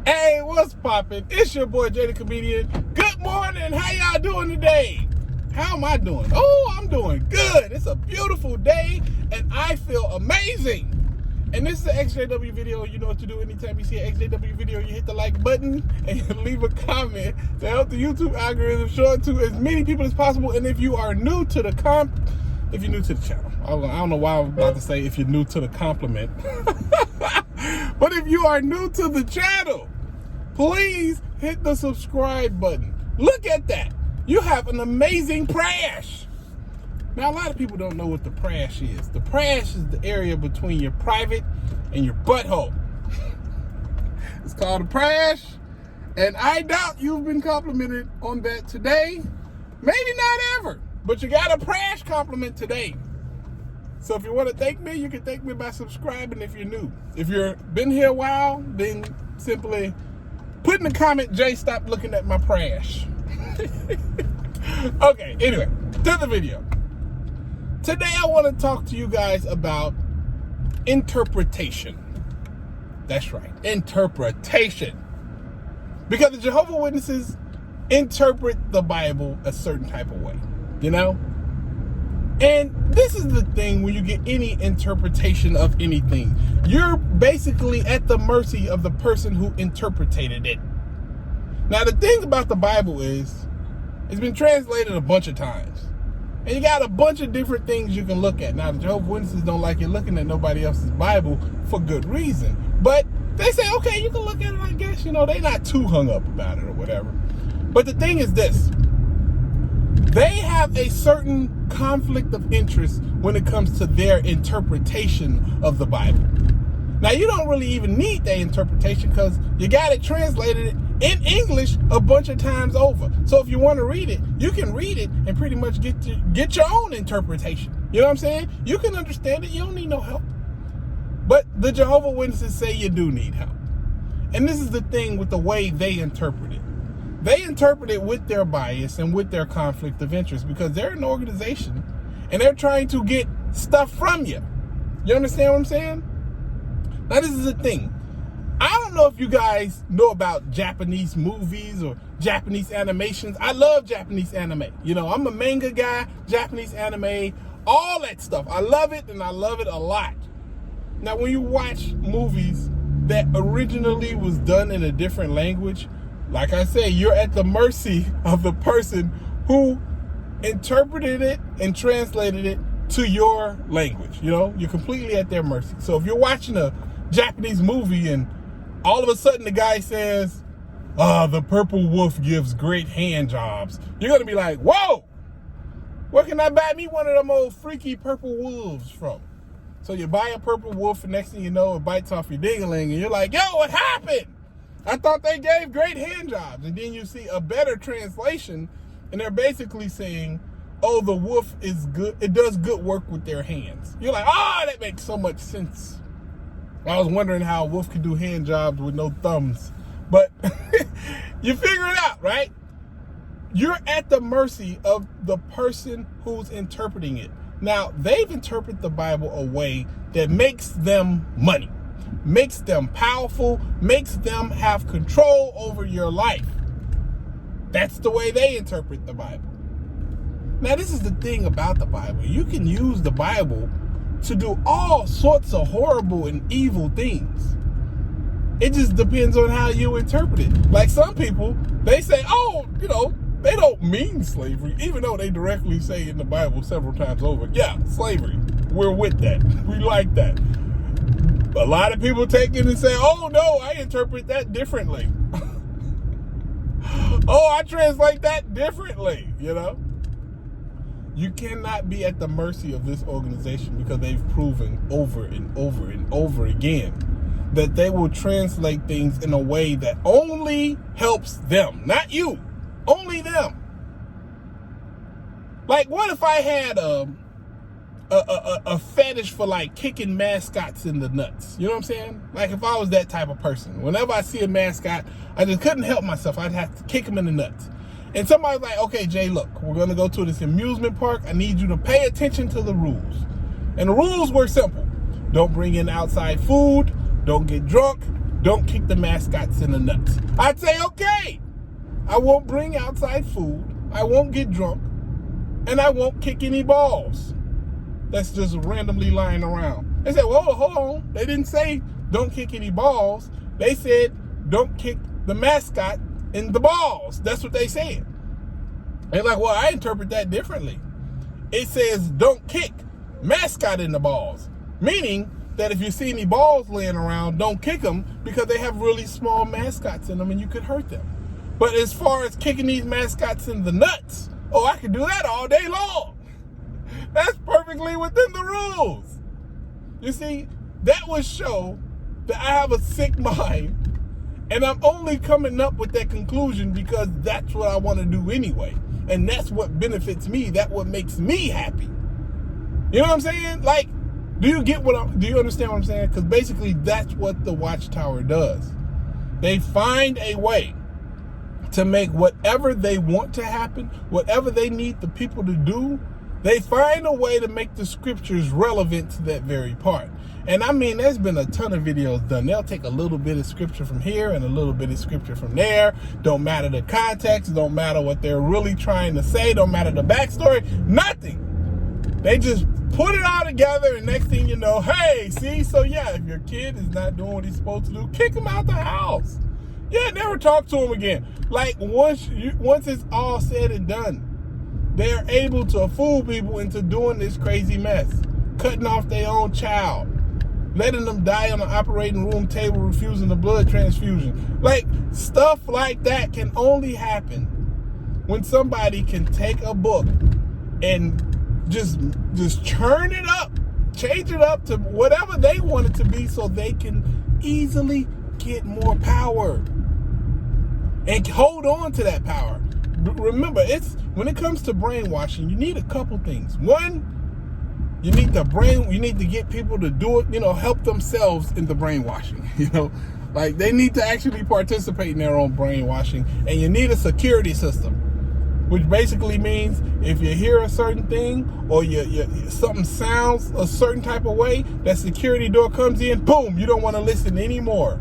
Hey, what's poppin'? It's your boy Jay the Comedian. Good morning. How y'all doing today? How am I doing? Oh, I'm doing good. It's a beautiful day and I feel amazing. And this is an ExJw video. You know what to do anytime you see an ExJw video. You hit the like button and you leave a comment to help the YouTube algorithm show it to as many people as possible. And if you are new to the channel, I don't know why I'm about to say if you're new to the compliment. But if you are new to the channel, please hit the subscribe button. Look at that. You have an amazing prash. Now, a lot of people don't know what the prash is. The prash is the area between your private and your butthole. It's called a prash, and I doubt you've been complimented on that today. Maybe not ever, but you got a prash compliment today. So if you want to thank me, you can thank me by subscribing if you're new. If you've been here a while, then simply put in the comment, Jay, stop looking at my prash. Okay, anyway, to the video. Today I want to talk to you guys about interpretation. That's right, interpretation. Because the Jehovah Witnesses interpret the Bible a certain type of way, you know? And this is the thing when you get any interpretation of anything. You're basically at the mercy of the person who interpreted it. Now, the thing about the Bible is, it's been translated a bunch of times. And you got a bunch of different things you can look at. Now, the Jehovah's Witnesses don't like you looking at nobody else's Bible for good reason. But they say, okay, you can look at it, I guess. You know, they're not too hung up about it or whatever. But the thing is this. They have a certain conflict of interest when it comes to their interpretation of the Bible. Now, you don't really even need their interpretation because you got it translated in English a bunch of times over. So if you want to read it, you can read it and pretty much get your own interpretation. You know what I'm saying? You can understand it. You don't need no help. But the Jehovah Witnesses say you do need help. And this is the thing with the way they interpret it. They interpret it with their bias and with their conflict of interest because they're an organization and they're trying to get stuff from you. You understand what I'm saying? Now, this is the thing. I don't know if you guys know about Japanese movies or Japanese animations. I love Japanese anime. You know, I'm a manga guy, Japanese anime, all that stuff. I love it and I love it a lot. Now, when you watch movies that originally was done in a different language, like I say, you're at the mercy of the person who interpreted it and translated it to your language. You know, you're completely at their mercy. So if you're watching a Japanese movie and all of a sudden the guy says, the purple wolf gives great hand jobs, you're going to be like, whoa, where can I buy me one of them old freaky purple wolves from? So you buy a purple wolf and next thing you know, it bites off your ding-a-ling and you're like, yo, what happened? I thought they gave great hand jobs. And then you see a better translation and they're basically saying, oh, the wolf is good. It does good work with their hands. You're like, oh, that makes so much sense. I was wondering how a wolf could do hand jobs with no thumbs. But you figure it out, right? You're at the mercy of the person who's interpreting it. Now, they've interpreted the Bible a way that makes them money, makes them powerful, makes them have control over your life. That's the way they interpret the Bible. Now, this is the thing about the Bible. You can use the Bible to do all sorts of horrible and evil things. It just depends on how you interpret it. Like some people, they say, oh, you know, they don't mean slavery, even though they directly say in the Bible several times over, yeah, slavery, we're with that. We like that. A lot of people take it and say, oh, no, I interpret that differently. Oh, I translate that differently, you know? You cannot be at the mercy of this organization because they've proven over and over and over again that they will translate things in a way that only helps them, not you, only them. Like, what if I had a fetish for like kicking mascots in the nuts? You know what I'm saying? Like if I was that type of person, whenever I see a mascot, I just couldn't help myself. I'd have to kick him in the nuts. And somebody's like, okay, Jay, look, we're going to go to this amusement park. I need you to pay attention to the rules. And the rules were simple. Don't bring in outside food. Don't get drunk. don't kick the mascots in the nuts. I'd say, okay, I won't bring outside food, I won't get drunk, and I won't kick any balls that's just randomly lying around. They said, well, hold on. They didn't say don't kick any balls. They said don't kick the mascot in the balls. That's what they said. They're like, well, I interpret that differently. It says don't kick mascot in the balls, meaning that if you see any balls laying around, don't kick them because they have really small mascots in them and you could hurt them. But as far as kicking these mascots in the nuts, oh, I can do that all day long. That's perfectly within the rules. You see, that would show that I have a sick mind, and I'm only coming up with that conclusion because that's what I want to do anyway. And that's what benefits me. That's what makes me happy. You know what I'm saying? Like, do you understand what I'm saying? Because basically that's what the Watchtower does. They find a way to make whatever they want to happen, whatever they need the people to do, they find a way to make the scriptures relevant to that very part. And I mean, there's been a ton of videos done. They'll take a little bit of scripture from here and a little bit of scripture from there. Don't matter the context, don't matter what they're really trying to say, don't matter the backstory, nothing. They just put it all together, and next thing you know, hey, see, so yeah, if your kid is not doing what he's supposed to do, kick him out the house. Yeah, never talk to him again. Like, once it's all said and done, they're able to fool people into doing this crazy mess, cutting off their own child, letting them die on the operating room table, refusing the blood transfusion. Like, stuff like that can only happen when somebody can take a book and just churn it up, change it up to whatever they want it to be so they can easily get more power and hold on to that power. Remember, when it comes to brainwashing, you need a couple things. One, you need to get people to do it, help themselves in the brainwashing, like they need to actually participate in their own brainwashing. And you need a security system, which basically means if you hear a certain thing or something sounds a certain type of way, that security door comes in, boom, you don't want to listen anymore.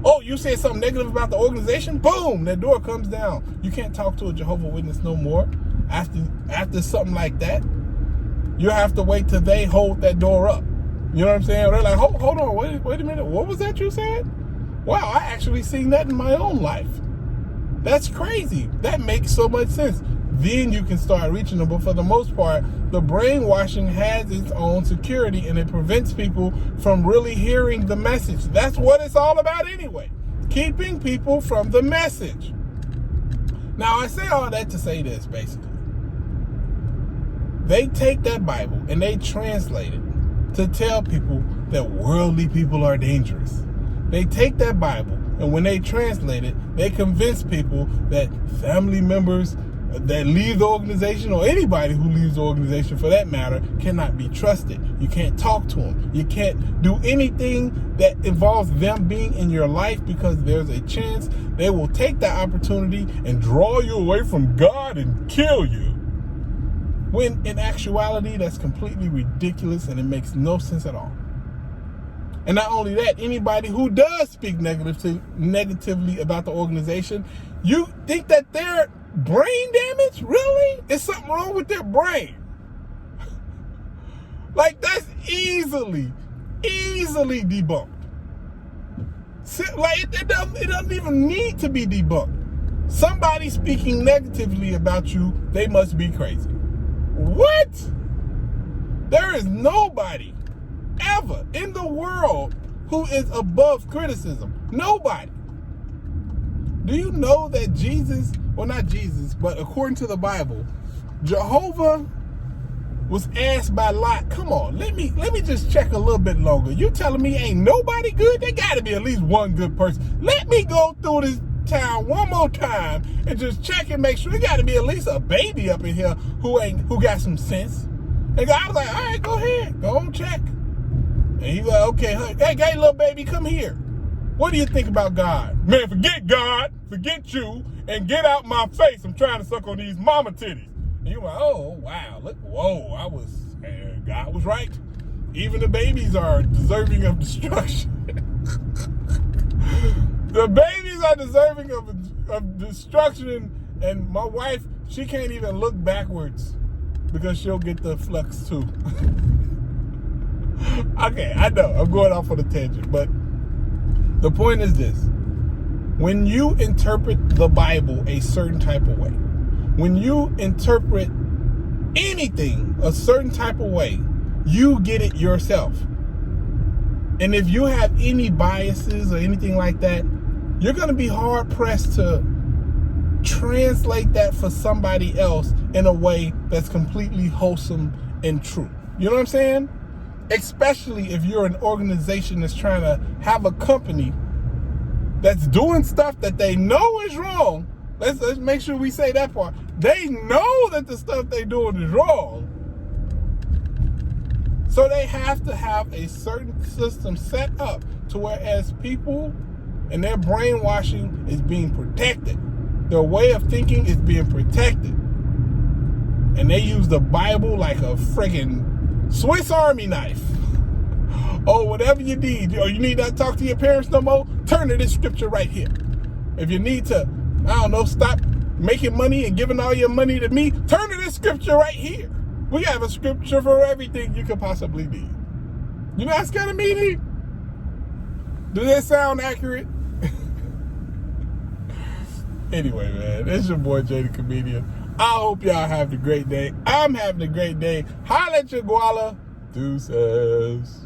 Oh, you said something negative about the organization? Boom, that door comes down. You can't talk to a Jehovah Witness no more. After something like that, you have to wait till they hold that door up. You know what I'm saying? They're like, hold on, wait a minute. What was that you said? Wow, I actually seen that in my own life. That's crazy. That makes so much sense. Then you can start reaching them. But for the most part, the brainwashing has its own security, and it prevents people from really hearing the message. That's what it's all about anyway. Keeping people from the message. Now, I say all that to say this, basically. They take that Bible and they translate it to tell people that worldly people are dangerous. They take that Bible, and when they translate it, they convince people that family members that leave the organization, or anybody who leaves the organization for that matter, cannot be trusted. You can't talk to them. You can't do anything that involves them being in your life, because there's a chance they will take that opportunity and draw you away from God and kill you. When in actuality, that's completely ridiculous and it makes no sense at all. And not only that, anybody who does speak negatively about the organization, you think that they're brain damage? Really? Is something wrong with their brain? Like, that's easily debunked. Like, it doesn't even need to be debunked. Somebody speaking negatively about you, they must be crazy. What? There is nobody ever in the world who is above criticism. Nobody. Do you know that Jesus, well, not Jesus, but according to the Bible, Jehovah was asked by Lot, come on, let me just check a little bit longer. You telling me ain't nobody good? There got to be at least one good person. Let me go through this town one more time and just check and make sure. There got to be at least a baby up in here who got some sense. And God was like, all right, go ahead, go on check. And he's like, okay, hey, little baby, come here. What do you think about God? Man, forget God, forget you, and get out my face. I'm trying to suck on these mama titties. And you're like, oh, wow, look, whoa, God was right. Even the babies are deserving of destruction. The babies are deserving of destruction, and my wife, she can't even look backwards because she'll get the flux too. Okay, I know I'm going off on a tangent, but the point is this. When you interpret the Bible a certain type of way, when you interpret anything a certain type of way, you get it yourself. And if you have any biases or anything like that, you're going to be hard pressed to translate that for somebody else in a way that's completely wholesome and true. You know what I'm saying? Especially if you're an organization that's trying to have a company that's doing stuff that they know is wrong. Let's make sure we say that part. They know that the stuff they're doing is wrong. So they have to have a certain system set up to whereas people and their brainwashing is being protected. Their way of thinking is being protected. And they use the Bible like a friggin' Swiss Army knife. Oh, whatever you need. Or you need not talk to your parents no more, turn to this scripture right here. If you need to, I don't know, stop making money and giving all your money to me, turn to this scripture right here. We have a scripture for everything you could possibly need. You know that's kind of meaty? Does that sound accurate? Anyway, man, it's your boy Jay the Comedian. I hope y'all have a great day. I'm having a great day. Holla at your guala. Deuces.